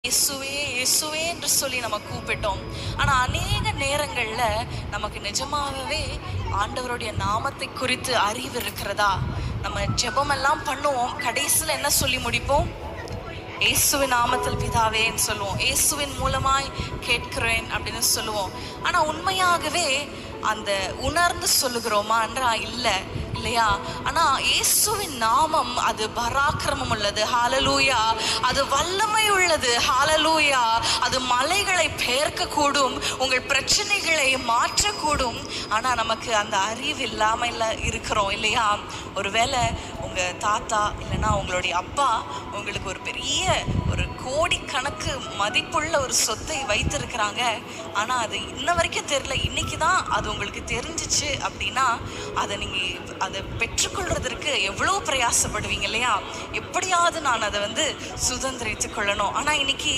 இயேசுவே இயேசுவே என்று சொல்லி நம்ம கூப்பிட்டோம். ஆனா அநேக நேரங்கள்ல நமக்கு நிஜமாகவே ஆண்டவருடைய நாமத்தை குறித்து அறிவு இருக்கிறதா? நம்ம ஜெபமெல்லாம் பண்ணுவோம், கடைசியில் என்ன சொல்லி முடிப்போம்? இயேசுவின் நாமத்தில் பிதாவேன்னு சொல்லுவோம், இயேசுவின் மூலமாய் கேட்கிறேன் அப்படின்னு சொல்லுவோம். ஆனா உண்மையாகவே அந்த உணர்ந்து சொல்லுகிறோமா என்றா இல்லை, இல்லையா? ஆனா இயேசுவின் நாமம் அது பராக்கிரமம் உள்ளது, ஹalleluya. அது வல்லமை உள்ளது, ஹalleluya. அது மலைகளை பெயர்க்க கூடும், உங்கள் பிரச்சனைகளை மாற்றக்கூடும். ஆனா நமக்கு அந்த அறிவு இல்லாமல் இருக்கிறோம், இல்லையா? ஒருவேளை உங்க தாத்தா இல்லைன்னா உங்களுடைய அப்பா உங்களுக்கு ஒரு பெரிய ஒரு கோடிக்கணக்கு மதிப்புள்ள ஒரு சொத்தை வைத்திருக்கிறாங்க. ஆனா அது இன்ன வரைக்கும் தெரியல, இன்னைக்கு தான் அது உங்களுக்கு தெரிஞ்சிச்சு அப்படின்னா அதை பெற்றுக்கொள்றதற்கு எவ்வளோ பிரயாசப்படுவீங்க, இல்லையா? எப்படியாவது நான் அதை சுதந்திரித்து கொள்ளணும். ஆனா இன்னைக்கு